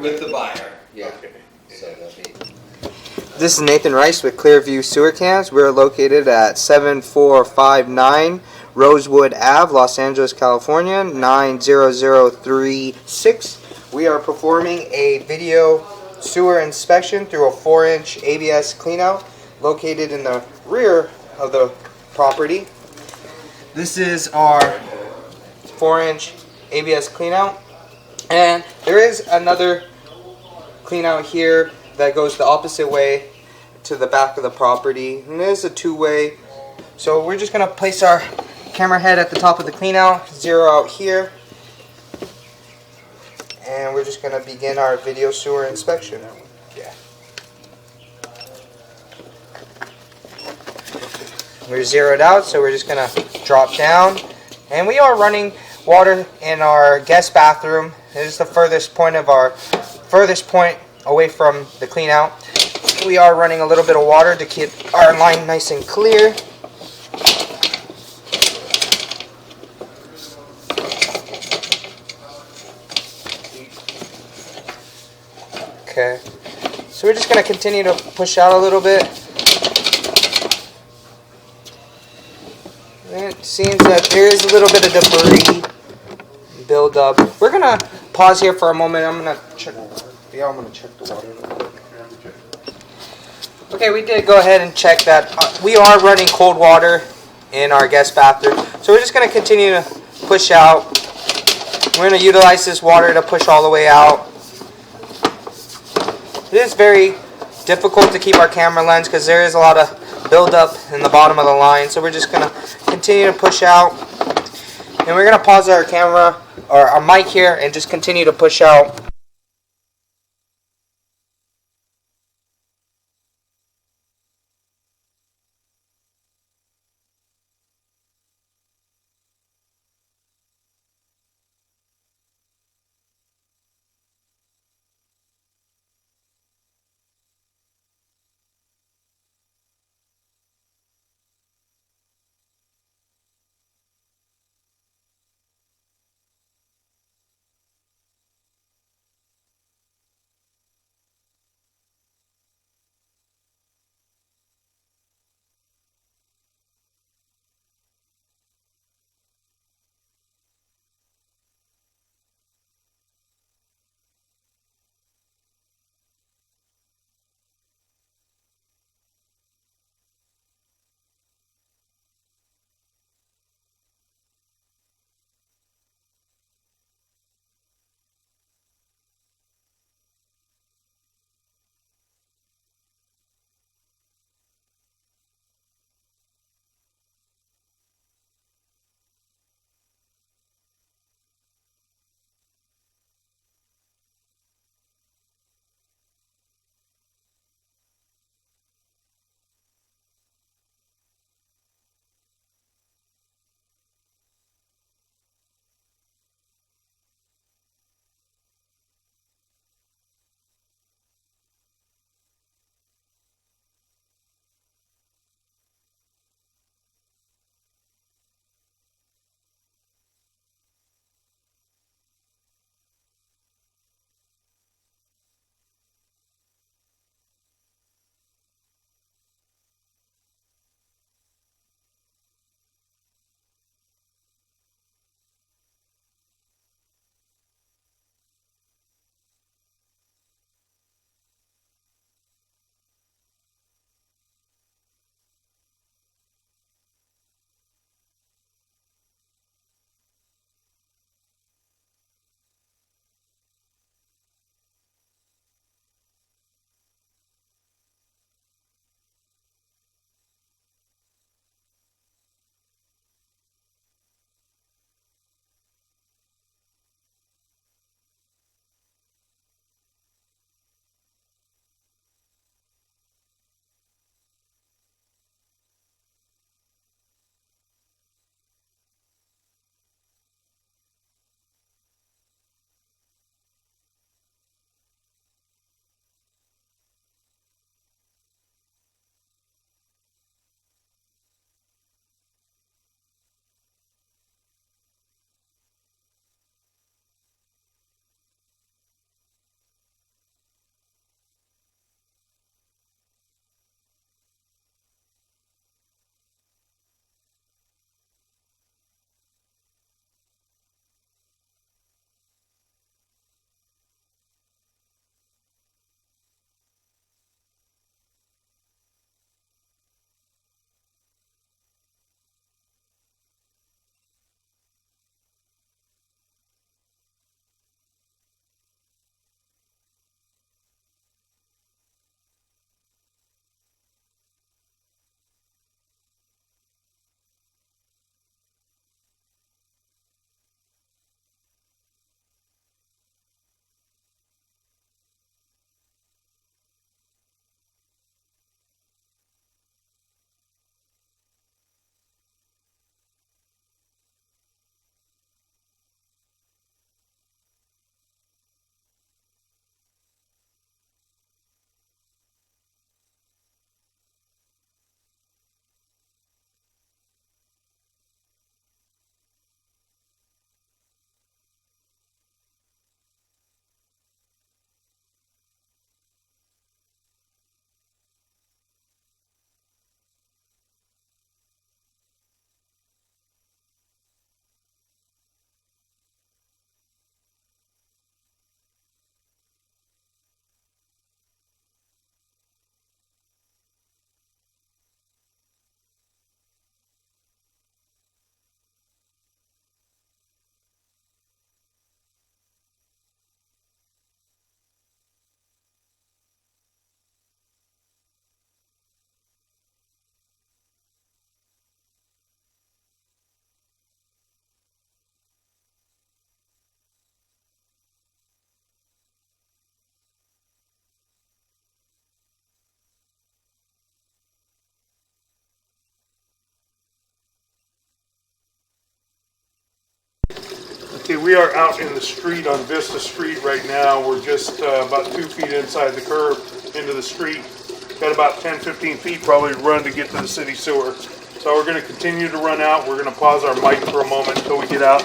with the buyer. Yeah. Okay. So that'll be. This is Nathan Rice with Clearview Sewer Cans. We're located at 7459 Rosewood Ave, Los Angeles, California, 90036. We are performing a video sewer inspection through a 4-inch ABS cleanout located in the rear of the property. This is our 4-inch ABS cleanout, and there is another cleanout here that goes the opposite way to the back of the property, and it is a two-way. So we're just going to place our camera head at the top of the cleanout, zero out here, and we're just going to begin our video sewer inspection. Yeah. We're zeroed out, so we're just going to drop down, and we are running water in our guest bathroom. It is the furthest point away from the clean out. We are running a little bit of water to keep our line nice and clear. Okay, so we're just going to continue to push out a little bit. It seems that there is a little bit of debris build up. We're going to pause here for a moment. I'm going to check. Yeah, I'm going to check the water. Okay, we did go ahead and check that. We are running cold water in our guest bathroom. So we're just going to continue to push out. We're going to utilize this water to push all the way out. It is very difficult to keep our camera lens because there is a lot of buildup in the bottom of the line. So we're just going to continue to push out. And we're going to pause our camera or our mic here and just continue to push out. Okay, we are out in the street on Vista Street right now. We're just about 2 feet inside the curb into the street. Got about 10-15 feet probably to run to get to the city sewer. So we're going to continue to run out. We're going to pause our mic for a moment until we get out.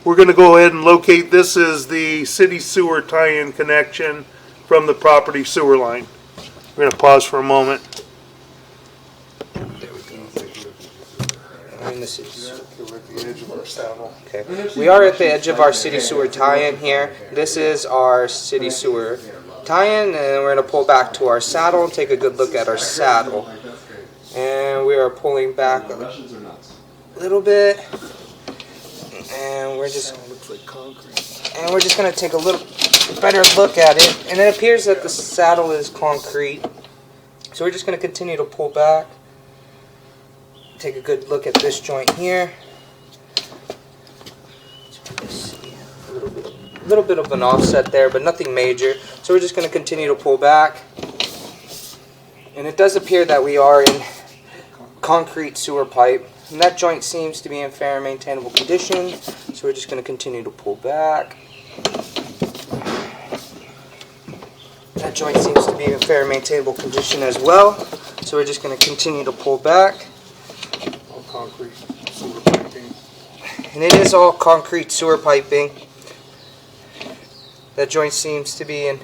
We're going to go ahead and locate, this is the city sewer tie-in connection from the property sewer line. We're going to pause for a moment. We're in the city sewer. Okay. We are at the edge of our city sewer tie-in here. This is our city sewer tie-in, and we're going to pull back to our saddle and take a good look at our saddle. And we are pulling back a little bit. And we're just going to take a little better look at it. And it appears that the saddle is concrete. So we're just going to continue to pull back. Take a good look at this joint here. A little bit of an offset there, but nothing major. So we're just going to continue to pull back. And it does appear that we are in concrete sewer pipe. And that joint seems to be in fair and maintainable condition, so we're just going to continue to pull back. That joint seems to be in fair and maintainable condition as well, so we're just going to continue to pull back. All concrete sewer piping. And it is all concrete sewer piping. That joint seems to be in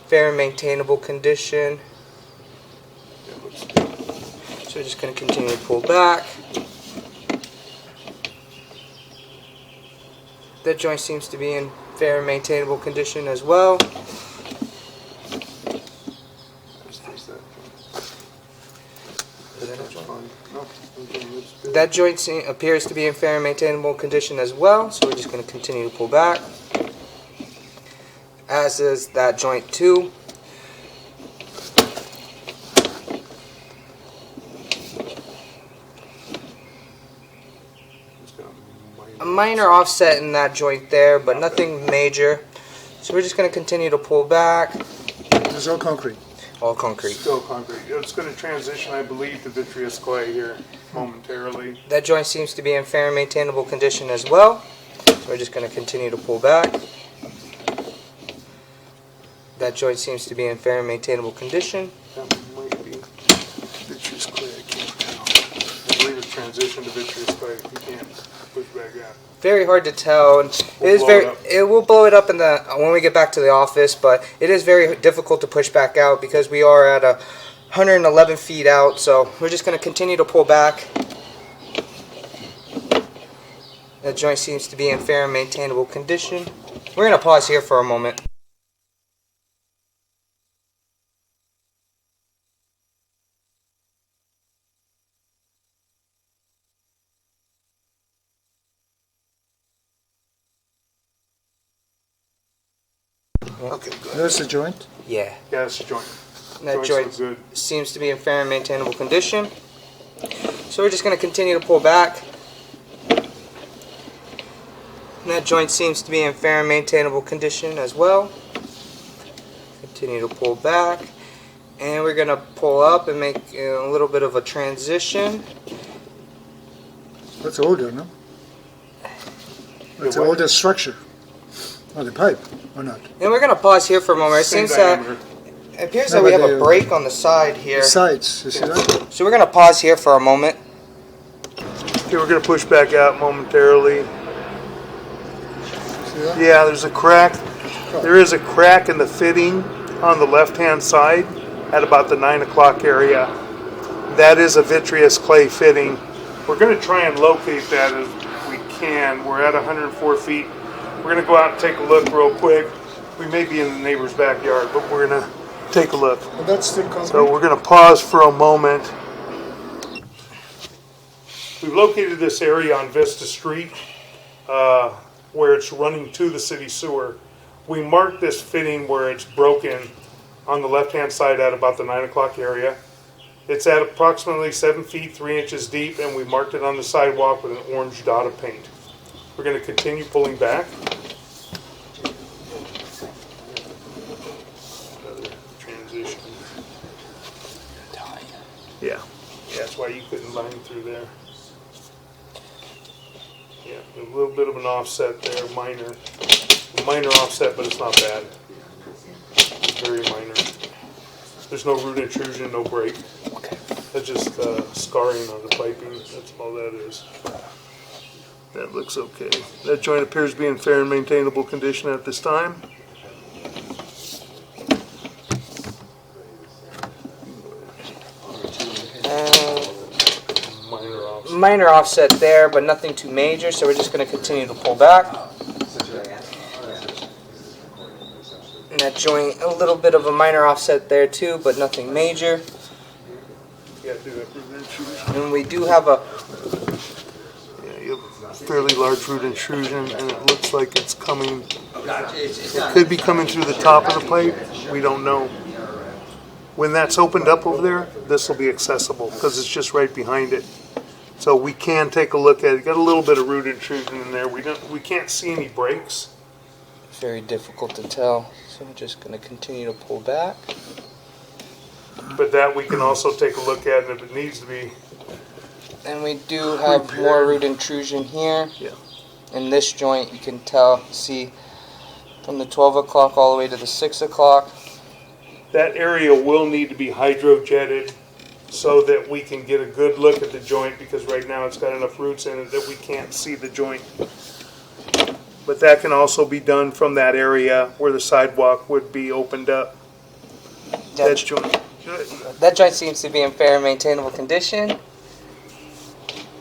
fair and maintainable condition. So we're just going to continue to pull back. That joint seems to be in fair and maintainable condition as well. That joint appears to be in fair and maintainable condition as well, so we're just going to continue to pull back. As is that joint too. A minor offset in that joint there, but nothing major. So we're just going to continue to pull back. It's all concrete. All concrete. Still concrete. It's going to transition, I believe, to vitreous clay here momentarily. That joint seems to be in fair and maintainable condition as well. So we're just going to continue to pull back. That joint seems to be in fair and maintainable condition. That might be vitreous clay. I can't tell. I believe it's transitioned to vitreous clay. You can't push back out. Very hard to tell. It will blow it up in the when we get back to the office, but it is very difficult to push back out because we are at 111 feet out. So we're just going to continue to pull back. That joint seems to be in fair and maintainable condition. We're going to pause here for a moment. Okay, good. That's the joint? Yeah. Yeah, that's the joint. That Joint's joint good. seems to be in fair and maintainable condition. So we're just going to continue to pull back. And that joint seems to be in fair and maintainable condition as well. Continue to pull back. And we're going to pull up and make a little bit of a transition. That's older, no? That's an older structure. Oh, the pipe, or not? And we're going to pause here for a moment. It seems that it appears that we have a break on the side here. The sides, you see that? So we're going to pause here for a moment. Okay, we're going to push back out momentarily. See that? Yeah, there's a crack. There is a crack in the fitting on the left-hand side at about the 9 o'clock area. That is a vitreous clay fitting. We're going to try and locate that as we can. We're at 104 feet. We're going to go out and take a look real quick. We may be in the neighbor's backyard, but we're going to take a look. And that's still concrete? So we're going to pause for a moment. We've located this area on Vista Street where it's running to the city sewer. We marked this fitting where it's broken on the left-hand side at about the 9 o'clock area. It's at approximately 7 feet 3 inches deep, and we marked it on the sidewalk with an orange dot of paint. We're going to continue pulling back. Another transition. Yeah, that's why you couldn't line through there. Yeah, a little bit of an offset there, minor offset, but it's not bad. It's very minor. There's no root intrusion, no break. Okay. That's just scarring on the piping. That's all that is. That looks okay. That joint appears to be in fair and maintainable condition at this time. Minor offset there, but nothing too major, so we're just going to continue to pull back. And that joint, a little bit of a minor offset there too, but nothing major. And we do have a you have a fairly large root intrusion, and it looks like it's coming. It could be coming through the top of the pipe. We don't know. When that's opened up over there, this will be accessible because it's just right behind it. So we can take a look at it. Got a little bit of root intrusion in there. We can't see any breaks. very difficult to tell, so I'm just going to continue to pull back. But that we can also take a look at, and if it needs to be. And we do have more root intrusion here. Yeah. In this joint, you can see from the 12 o'clock all the way to the 6 o'clock. That area will need to be hydrojetted so that we can get a good look at the joint, because right now it's got enough roots in it that we can't see the joint. But that can also be done from that area where the sidewalk would be opened up. That joint. That joint seems to be in fair and maintainable condition.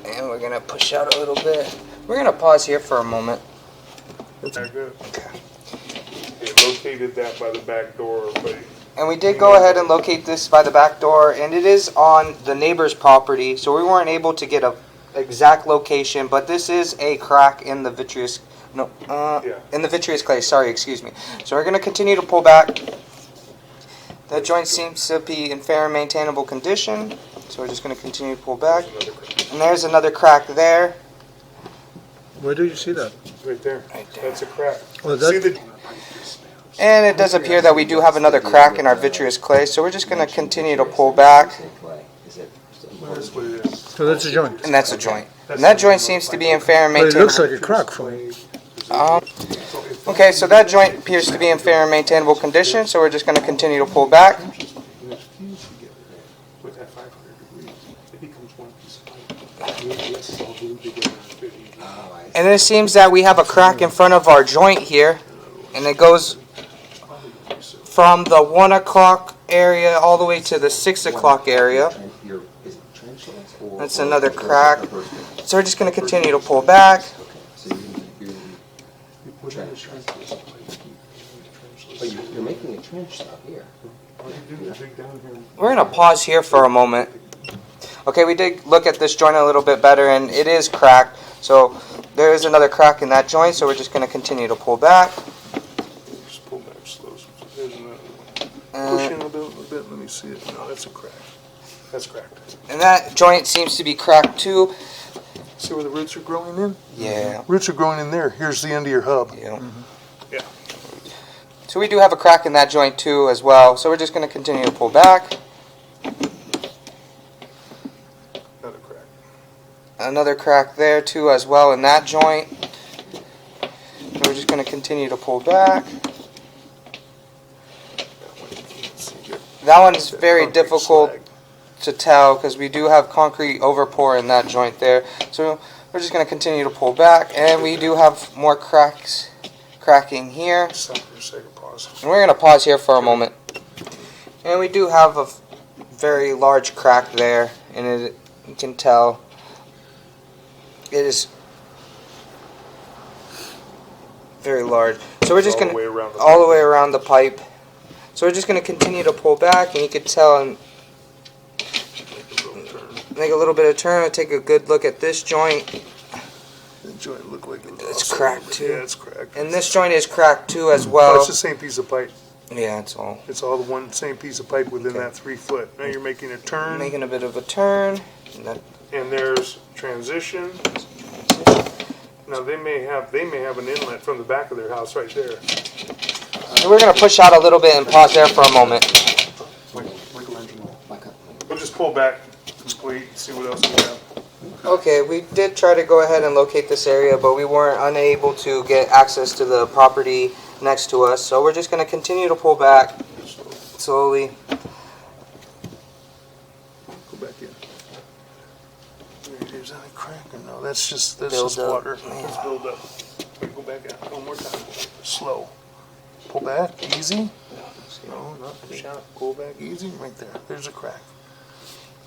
And we're going to push out a little bit. We're going to pause here for a moment. That's very good. They located that by the back door. And we did go ahead and locate this by the back door, and it is on the neighbor's property, so we weren't able to get a exact location, but this is a crack in the vitreous, in the vitreous clay, sorry, excuse me. So we're going to continue to pull back. That joint seems to be in fair and maintainable condition, so we're just going to continue to pull back. And there's another crack there. Where do you see that? Right there. Right there. That's a crack. Well, See the And it does appear that we do have another crack in our vitreous clay, so we're just going to continue to pull back. That's what it is. So that's a joint. And that's a joint. And that joint seems to be in fair and But it maintainable. looks like a crack for me. Okay, so that joint appears to be in fair and maintainable condition, so we're just going to continue to pull back. And it seems that we have a crack in front of our joint here, and it goes from the 1 o'clock area all the way to the 6 o'clock area. That's another crack. So we're just going to continue to pull back. You're making a trench stop here. We're going to pause here for a moment. Okay, we did look at this joint a little bit better, and it is cracked. So there is another crack in that joint, so we're just going to continue to pull back. Just pull back slow. There's another one. Push in a bit. Let me see it. No, that's a crack. That's cracked. And that joint seems to be cracked too. See where the roots are growing in? Yeah. Roots are growing in there. Here's the end of your hub. Yeah. Yeah. So we do have a crack in that joint too as well. So we're just going to continue to pull back. Another crack. Another crack there too as well in that joint. And we're just going to continue to pull back. That one's very Concrete difficult slag. to tell because we do have concrete overpour in that joint there. So we're just going to continue to pull back, and we do have more cracking here. Stop for a second, pause. And we're going to pause here for a moment. And we do have a very large crack there, and you can tell it is very large. So we're just All going the way to around the all the way around the pipe. So we're just going to continue to pull back, and you can tell and make a little bit of turn and take a good look at this joint. The joint look like It's cracked too. Yeah, it's cracked. And this joint is cracked too as Oh, well. it's the same piece of pipe. Yeah, it's all. It's all the one same piece of pipe within Okay. that 3 foot. Now you're making a turn, Making a bit of a turn. And that- and there's transition. Now they may have an inlet from the back of their house right there. And we're going to push out a little bit and pause there for a moment. We'll just pull back, complete, see what else we have. Okay, we did try to go ahead and locate this area, but we weren't unable to get access to the property next to us. So we're just going to continue to pull back slowly. Go back in. There's any crack or no? That's just Build up. water. Let's build up. Wait, go back out one more time. Slow. Pull back, easy. No, not push out. Go back, easy. Right there. There's a crack.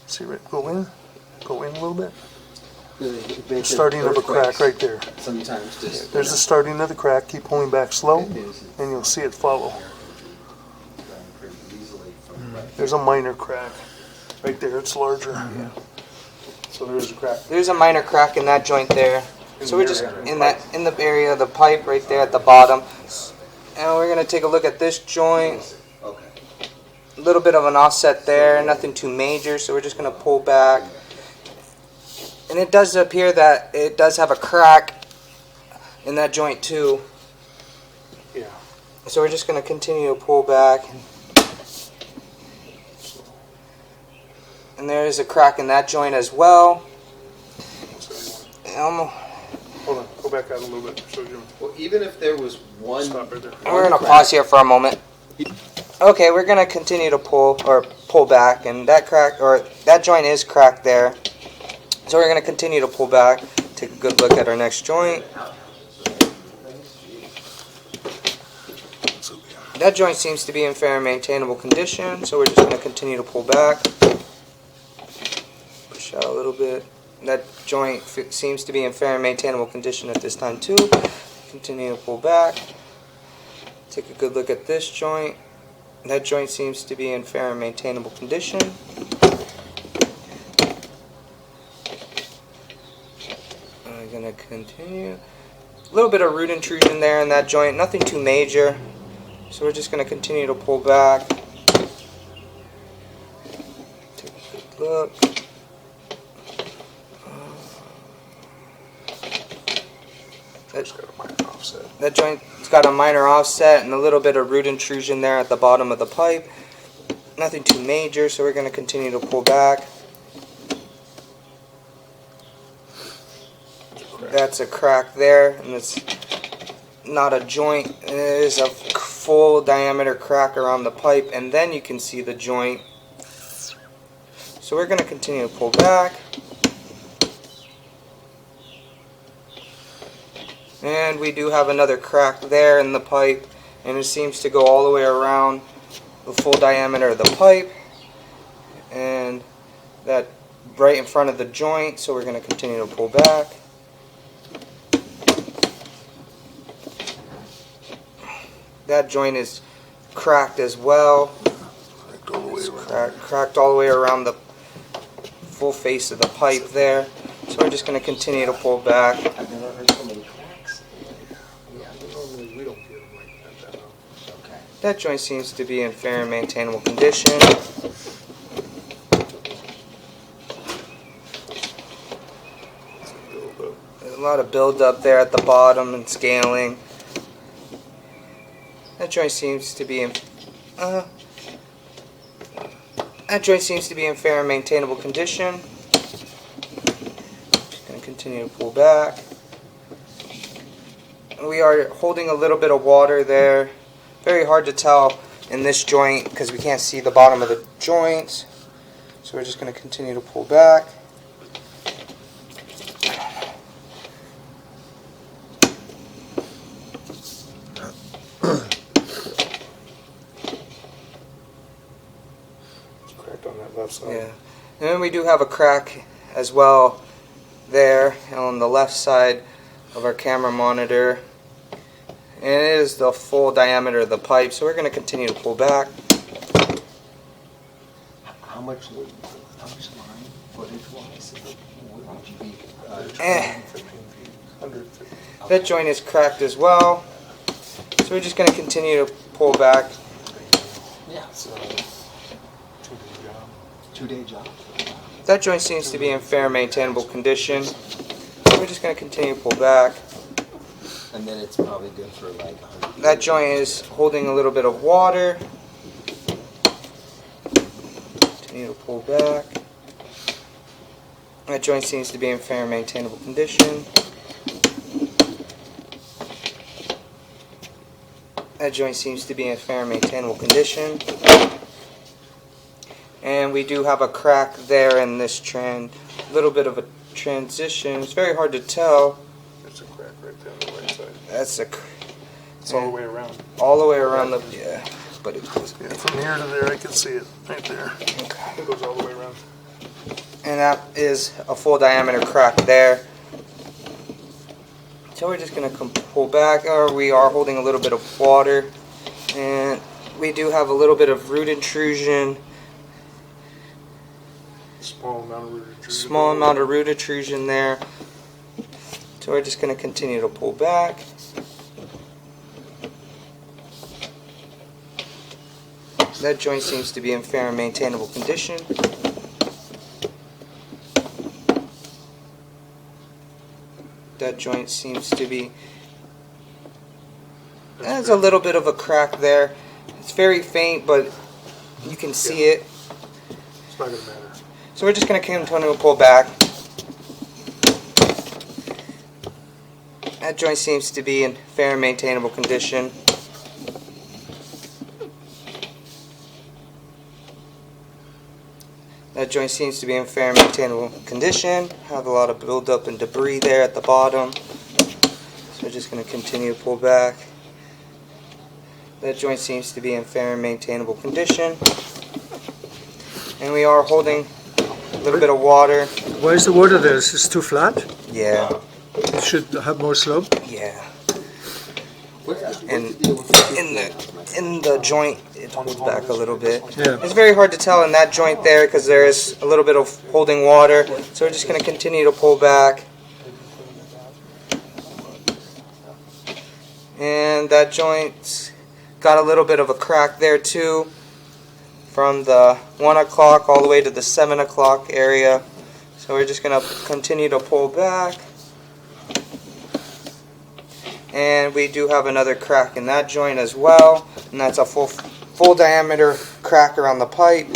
See right? Go in. Go in a little bit. Starting of a crack right there. Sometimes just. There's the starting of the crack. Keep pulling back slow, and you'll see it follow. There's a minor crack right there. It's larger. So there is a crack. There's a minor crack in that joint there. So we're just in the area of the pipe right there at the bottom. And we're going to take a look at this joint. Okay. A little bit of an offset there, nothing too major, so we're just going to pull back. And it does appear that it does have a crack in that joint too. Yeah. So we're just going to continue to pull back. And there is a crack in that joint as well. Hold on. Go back out a little bit. Show you. Well, even if there was one. Stop right there. And we're going to pause here for a moment. Okay, we're going to continue to pull back, and that joint is cracked there. So we're going to continue to pull back, take a good look at our next joint. That joint seems to be in fair and maintainable condition, so we're just going to continue to pull back. Push out a little bit. That joint seems to be in fair and maintainable condition at this time too. Continue to pull back. Take a good look at this joint. That joint seems to be in fair and maintainable condition. I'm going to continue. A little bit of root intrusion there in that joint, nothing too major. So we're just going to continue to pull back. Take a good look. That joint's got a minor offset and a little bit of root intrusion there at the bottom of the pipe. Nothing too major, so we're going to continue to pull back. That's a crack there, and it's not a joint. It is a full diameter crack around the pipe, and then you can see the joint. So we're going to continue to pull back. And we do have another crack there in the pipe, and it seems to go all the way around the full diameter of the pipe, and that right in front of the joint, so we're going to continue to pull back. That joint is cracked as well. Cracked all the way around the full face of the pipe there. So we're just going to continue to pull back. I've never heard so many cracks. Yeah, normally we don't get them like that. Okay. That joint seems to be in fair and maintainable condition. lot of buildup there at the bottom and scaling. That joint seems to be in fair and maintainable condition. Just going to continue to pull back. We are holding a little bit of water there. Very hard to tell in this joint because we can't see the bottom of the joints. So we're just going to continue to pull back. It's cracked on that left side. Yeah. And then we do have a crack as well there on the left side of our camera monitor. And it is the full diameter of the pipe, so we're going to continue to pull back. How much line, footage-wise, would you be? 15 feet, 150. That joint is cracked as well, so we're just going to continue to pull back. Yeah. It's a 2-day job. 2-day job. That joint seems to be in fair maintainable condition, so we're just going to continue to pull back. And then it's probably good for like 100. That joint is holding a little bit of water. Continue to pull back. That joint seems to be in fair and maintainable condition. That joint seems to be in fair and maintainable condition. And we do have a crack there in this trend. A little bit of a transition. It's very hard to tell. There's a crack right there on the right side. That's a It's all the way around. all the way around the but it goes. Yeah, from here to there, I can see it right there. It goes all the way around. And that is a full diameter crack there. So we're just going to pull back, or we are holding a little bit of water, and we do have a little bit of root intrusion, Small amount of root intrusion. small amount of root intrusion there. So we're just going to continue to pull back. That joint seems to be in fair and maintainable condition. That joint seems to be. There's a little bit of a crack there. It's very faint, but you can see it. It's not going to matter. So we're just going to continue to pull back. That joint seems to be in fair and maintainable condition. That joint seems to be in fair and maintainable condition. Have a lot of buildup and debris there at the bottom. So we're just going to continue to pull back. That joint seems to be in fair and maintainable condition. And we are holding a little bit of water. Why is the water there? Is it too flat? Yeah, It should have more slope. yeah. What's And the deal with the in the joint, it holds back a little bit. Yeah. It's very hard to tell in that joint there because there is a little bit of holding water. So we're just going to continue to pull back. And that joint's got a little bit of a crack there too, from the 1 o'clock all the way to the 7 o'clock area. So we're just going to continue to pull back. And we do have another crack in that joint as well, and that's a full diameter crack around the pipe.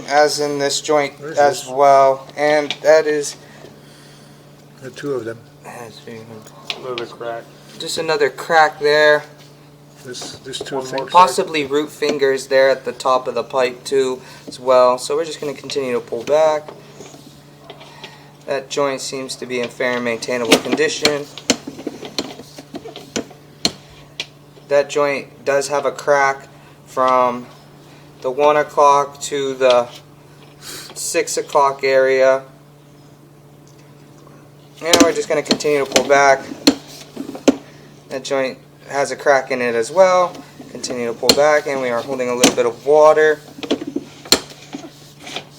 As in this joint Where's as this? well, and that is There are two of them. Another crack. just another crack there. There's two One more things. Possibly root fingers there at the top of the pipe too as well. So we're just going to continue to pull back. That joint seems to be in fair and maintainable condition. That joint does have a crack from the 1 o'clock to the 6 o'clock area. And we're just going to continue to pull back. That joint has a crack in it as well. Continue to pull back, and we are holding a little bit of water.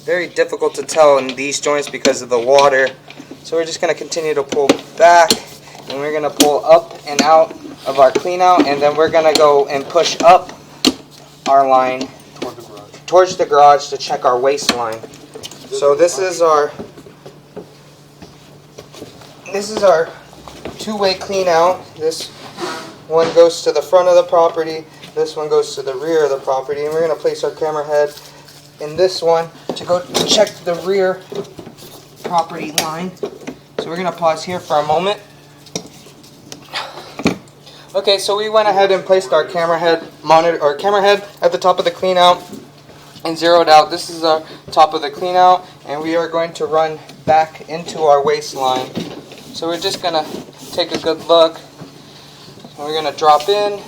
Very difficult to tell in these joints because of the water. So we're just going to continue to pull back, and we're going to pull up and out of our clean out, and then we're going to go and push up our line Toward the garage. towards the garage to check our waste line. So this is our two-way clean out. This one goes to the front of the property, this one goes to the rear of the property, and we're going to place our camera head in this one to go check the rear property line. So we're going to pause here for a moment. Okay, so we went ahead and placed our camera head at the top of the clean out and zeroed out. This is our top of the clean out, and we are going to run back into our waistline. So we're just going to take a good look. We're going to drop in.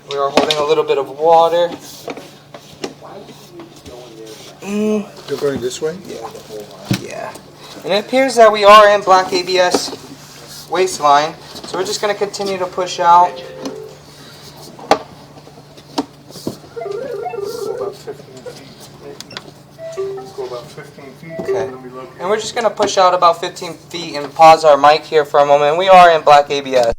We are holding a little bit of water. You're going this way? Yeah. And it appears that we are in black ABS waistline. So we're just going to continue to push out. Go about 15 feet, maybe. Go about 15 feet. Okay. And then we locate. And we're just going to push out about 15 feet and pause our mic here for a moment. We are in black ABS.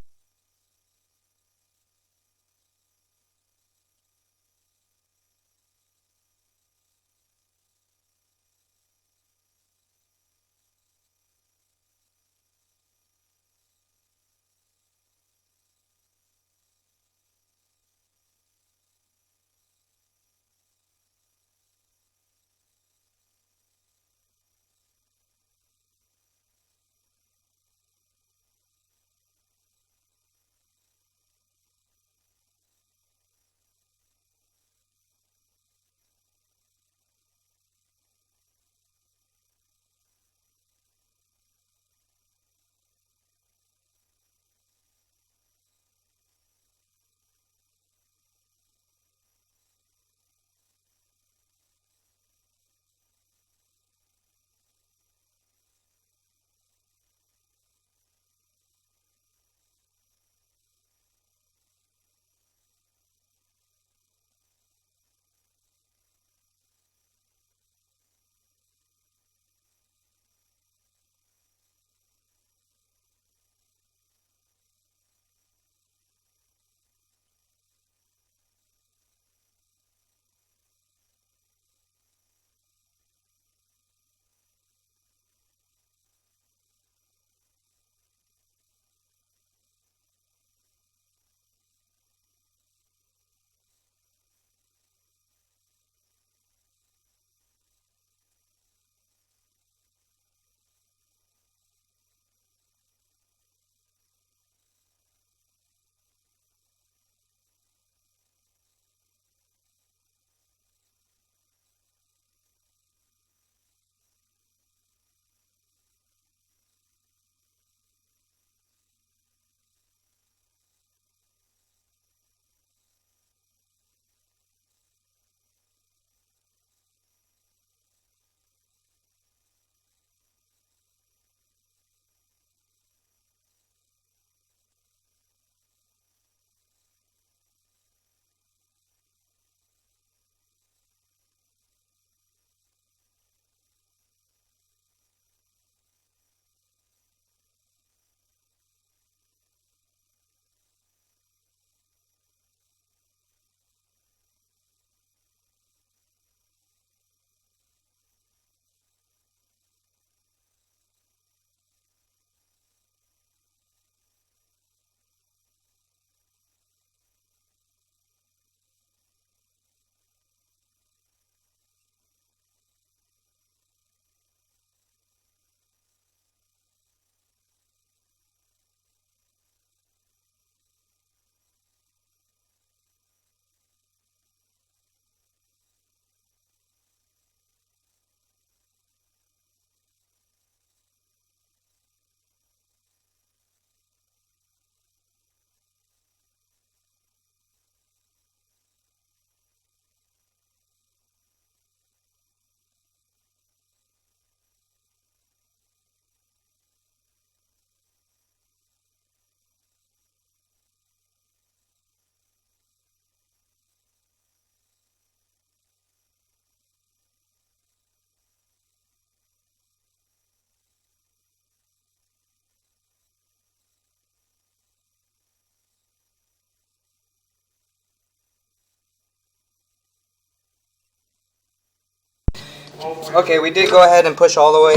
Okay, we did go ahead and push all the way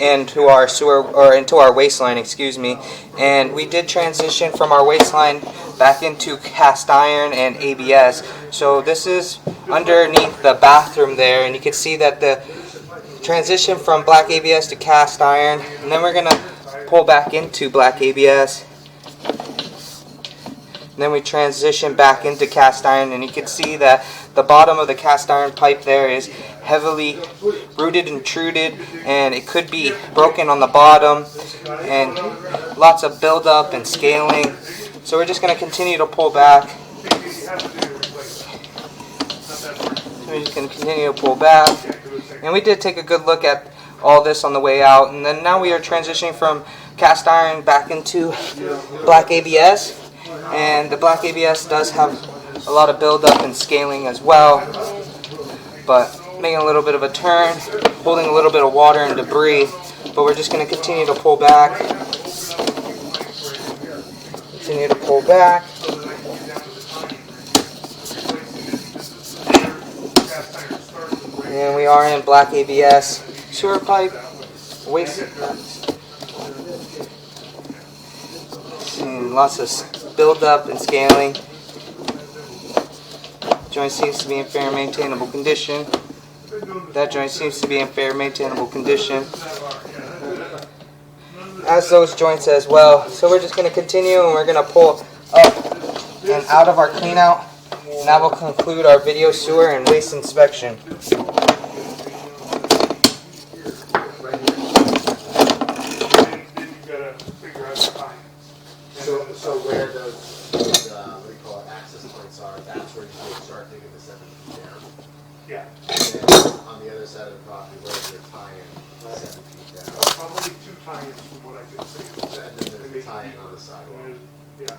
into our sewer, or into our waistline, excuse me, and we did transition from our waistline back into cast iron and ABS. So this is underneath the bathroom there, and you can see that the transition from black ABS to cast iron, and then we're gonna pull back into black ABS. And then we transition back into cast iron, and you can see that the bottom of the cast iron pipe there is heavily rooted and truded, and it could be broken on the bottom, and lots of buildup and scaling. So we're just going to continue to pull back. We're just going to continue to pull back. And we did take a good look at all this on the way out, and then now we are transitioning from cast iron back into black ABS. And the black ABS does have a lot of buildup and scaling as well, but making a little bit of a turn, holding a little bit of water and debris, but we're just going to continue to pull back. Continue to pull back. And we are in black ABS sewer pipe. Waste. And lots of buildup and scaling. Joint seems to be in fair maintainable condition. That joint seems to be in fair maintainable condition, as those joints as well. So we're just going to continue, and we're going to pull up and out of our clean out, and that will conclude our video sewer and waste inspection. So where those what do you call it, access points are, that's where you would start digging the 7 feet down. Yeah. And then on the other side of the property, where's your tie-in 7 feet down? Probably 2 tie-ins from what I could see. And then there's a tie-in on the sidewalk. Yeah.